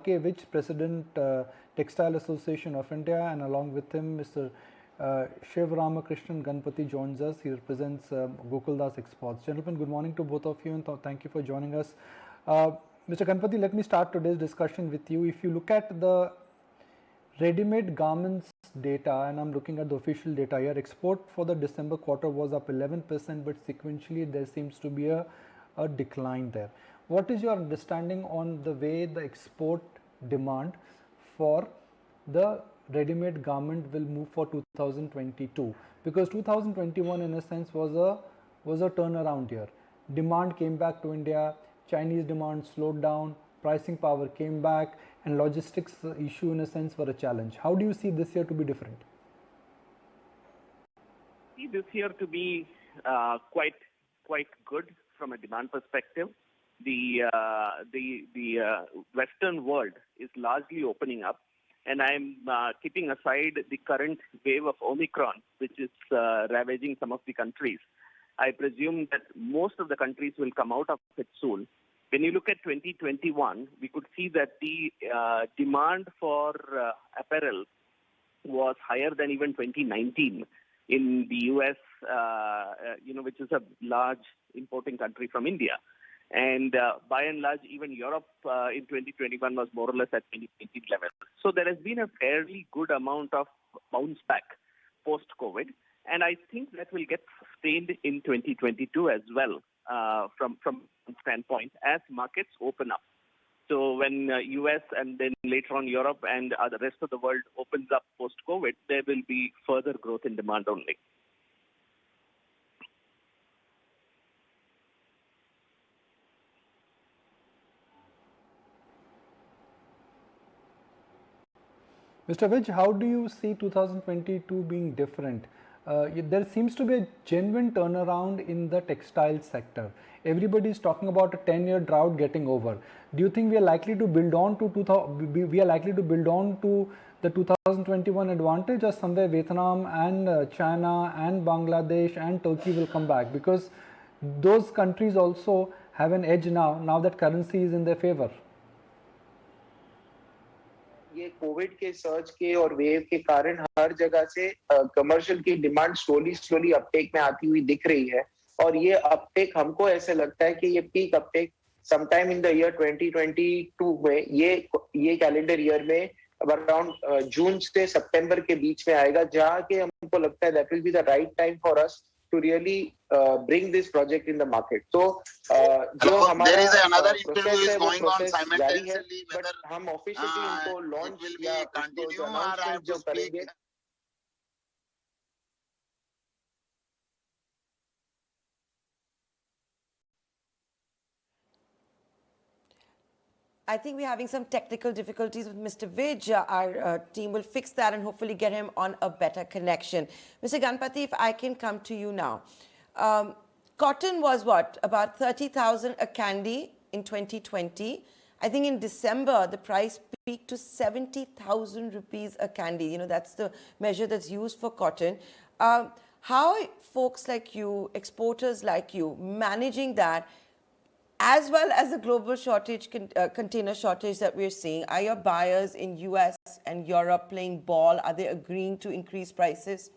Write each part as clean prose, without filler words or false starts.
RK Vij, President, Textile Association of India, and along with him, Mr. Sivaramakrishnan Ganapathi joins us. He represents Gokuldas Exports. Gentlemen, good morning to both of you, and thank you for joining us. Mr. Ganapathi, let me start today's discussion with you. If you look at the ready-made garments data, and I'm looking at the official data here, export for the December quarter was up 11%, but sequentially there seems to be a decline there. What is your understanding on the way the export demand for the ready-made garment will move for 2022? Because 2021 in a sense was a turnaround year. Demand came back to India, Chinese demand slowed down, pricing power came back, and logistics issue in a sense were a challenge. How do you see this year to be different? See this year to be quite good from a demand perspective. The Western world is largely opening up, and I'm keeping aside the current wave of Omicron, which is ravaging some of the countries. I presume that most of the countries will come out of it soon. When you look at 2021, we could see that the demand for apparel was higher than even 2019 in the US, which is a large importing country from India. And by and large, even Europe in 2021 was more or less at 2019 level. So there has been a fairly good amount of bounce back post-COVID. And I think that will get sustained in 2022 as well from standpoint as markets open up. So when US and then later on Europe and the rest of the world opens up post-COVID, there will be further growth in demand only. Mr. Vij, how do you see 2022 being different? There seems to be a genuine turnaround in the textile sector. Everybody is talking about a 10-year drought getting over. Do you think we are likely to build on to the 2021 advantage, or somewhere Vietnam and China and Bangladesh and Turkey will come back, because those countries also have an edge now that currency is in their favor? ये Covid के search के और wave के कारण हर जगह से commercial की demand slowly Uptake में आती हुई दिख रही है, और ये अपटेक हमको ऐसे लगता है कि ये peak Uptake sometime in the year 2022 में ये कैलेंडर ईयर में अराउंड जून से सितंबर के बीच में आएगा, जहां के हमको लगता है that will be the right time for us to really bring this project in the market. So, there is another interview is going on simultaneously. But हम officially इनको launch will be continue or I have to speak. I think we're having some technical difficulties with Mr. Vij. Our team will fix that and hopefully get him on a better connection. Mr. Ganapathi, if I can come to you now. Cotton was what? About 30,000 a candy in 2020. I think in December, the price peaked to 70,000 rupees a candy. You know, that's the measure that's used for cotton. How are folks like you, exporters like you, managing that, as well as the global shortage, container shortage that we're seeing? Are your buyers in US and Europe playing ball? Are they agreeing to increase prices?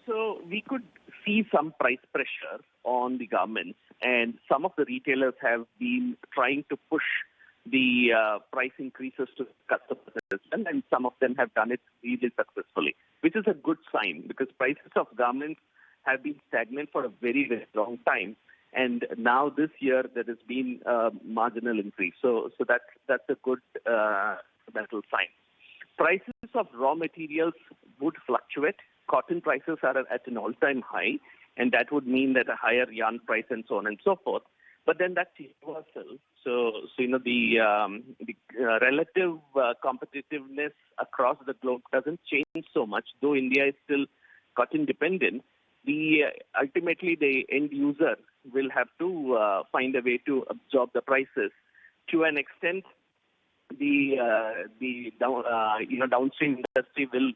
So we could see some price pressure on the garments, and some of the retailers have been trying to push the price increases to customers as well, and some of them have done it really successfully, which is a good sign, because prices of garments have been stagnant for a very, very long time. And now this year there has been a marginal increase. So that's a good fundamental sign. Prices of raw materials would fluctuate. Cotton prices are at an all-time high, and that would mean that a higher yarn price and so on and so forth. But then that's universal. So the relative competitiveness across the globe doesn't change so much, though India is still cotton dependent. Ultimately the end user will have to find a way to absorb the prices. To an extent, the downstream industry will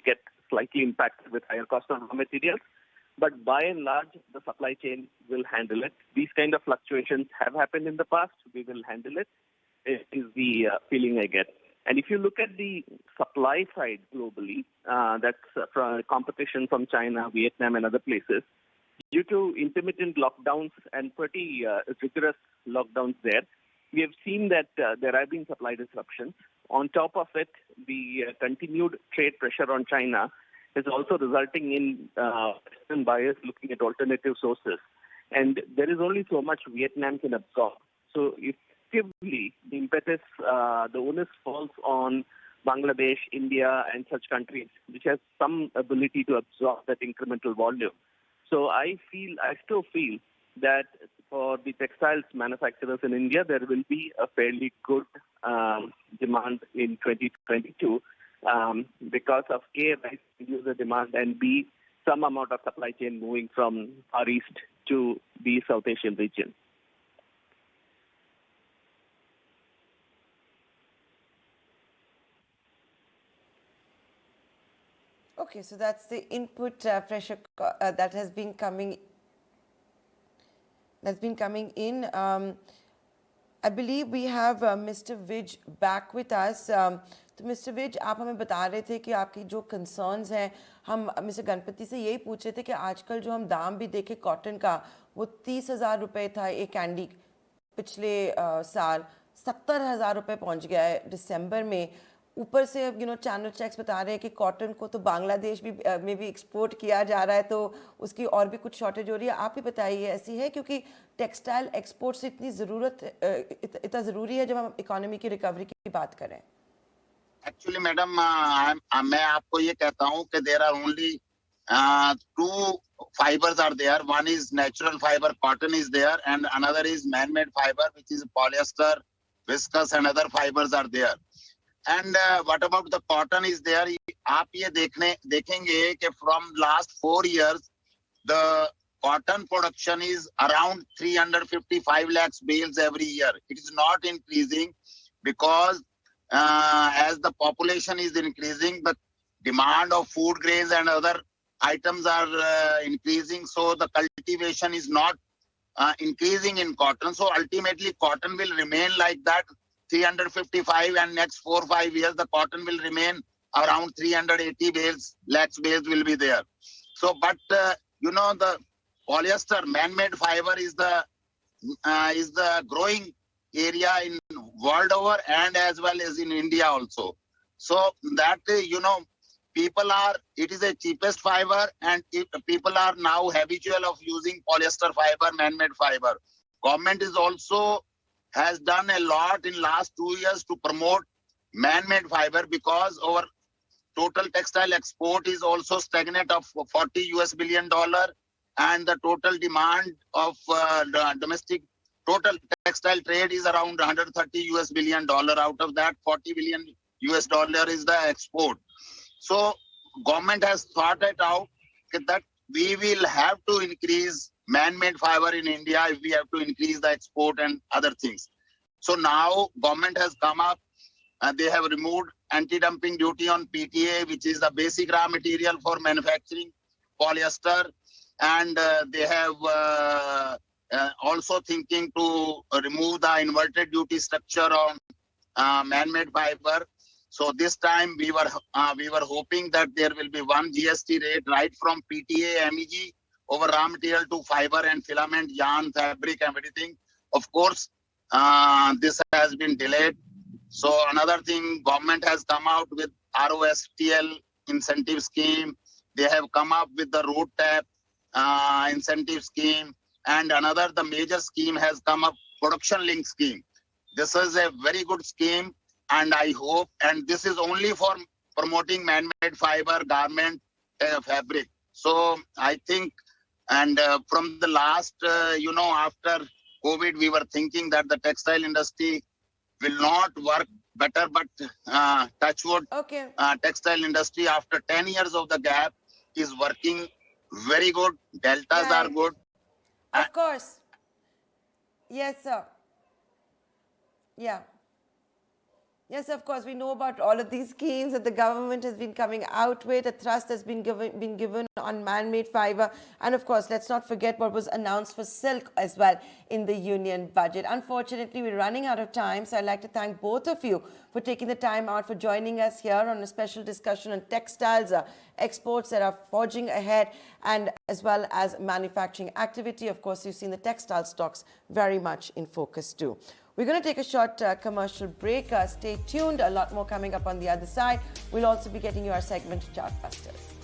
get slightly impacted with higher cost of raw materials, but by and large, the supply chain will handle it. These kind of fluctuations have happened in the past. We will handle it. the feeling I get. And if you look at the supply side globally, that's from competition from China, Vietnam, and other places, due to intermittent lockdowns and pretty rigorous lockdowns there, we have seen that there have been supply disruptions. On top of it, the continued trade pressure on China is also resulting in Western buyers looking at alternative sources. And there is only so much Vietnam can absorb. So effectively, the impetus, the onus falls on Bangladesh, India, and such countries, which has some ability to absorb that incremental volume. So I still feel that for the textiles manufacturers in India, there will be a fairly good demand in 2022 because of A, rising user demand, and B, some amount of supply chain moving from Far East to the South Asian region. Okay, so that's the input pressure that has been coming. That's been coming in. I believe we have Mr. Vij back with us. तो mister Vij आप हमें बता रहे थे कि आपकी जो concerns हैं हम मिस्टर गणपति से यही पूछ रहे थे कि आजकल जो हम दाम भी देखें कॉटन का वो 30,000 रुपये था एक कैंडी पिछले साल 70,000 रुपये पहुंच गया है दिसंबर में ऊपर से चैनल चेक्स बता रहे हैं कि कॉटन को तो बांग्लादेश भी में भी एक्सपोर्ट किया जा रहा है तो उसकी और भी कुछ शॉर्टेज हो रही है आप ही बताइए ऐसी है क्योंकि टेक्सटाइल एक्सपोर्ट से इतनी इतना ज़रूरी है जब हम इकोनॉमी की रिकवरी की बात करें एक्चुअली मैडम मैं आपको ये कहता हूँ कि there are only two fibers are there. One is natural fiber, cotton is there, and another is man-made fiber, which is polyester, viscose, and other fibers are there. And what about the cotton is there? आप ये देखेंगे कि from last 4 years, the cotton production is around 355 lakhs bales every year. It is not increasing because as the population is increasing, the demand of food grains and other items are increasing. So the cultivation is not increasing in cotton. So ultimately, cotton will remain like that, 355, and next 4 or 5 years, the cotton will remain around 380 lakhs bales will be there. So, but the polyester man-made fiber is the growing area in world over and as well as in India also. So that it is a cheapest fiber, and people are now habitual of using polyester fiber, man-made fiber. Government is also has done a lot in last 2 years to promote man-made fiber because our total textile export is also stagnant of $40 billion, and the total demand of domestic total textile trade is around $130 billion. Out of that, $40 billion is the export. So government has thought it out that we will have to increase man-made fiber in India if we have to increase the export and other things. So now government has come up and they have removed anti-dumping duty on PTA, which is the basic raw material for manufacturing polyester, and they have also thinking to remove the inverted duty structure on man-made fiber. So this time we were hoping that there will be one GST rate right from PTA, MEG over raw material to fiber and filament, yarn, fabric, and everything. Of course, this has been delayed. So another thing, government has come out with ROSTL incentive scheme. They have come up with the road tap incentive scheme, and the major scheme has come up, production link scheme. This is a very good scheme. And I hope, and this is only for promoting man-made fiber, garment, fabric. So I think, and from the last, after COVID, we were thinking that the textile industry will not work better, but touch wood, okay. Textile industry after 10 years of the gap is working very good. Deltas are good. Of course. Yes, sir. Yeah. Yes, of course, we know about all of these schemes that the government has been coming out with. A thrust has been given on man-made fiber. And of course, let's not forget what was announced for silk as well in the union budget. Unfortunately, we're running out of time, so I'd like to thank both of you for taking the time out for joining us here on a special discussion on textiles exports that are forging ahead, and as well as manufacturing activity. Of course, you've seen the textile stocks very much in focus too. We're going to take a short commercial break. Stay tuned. A lot more coming up on the other side. We'll also be getting you our segment Chartbusters.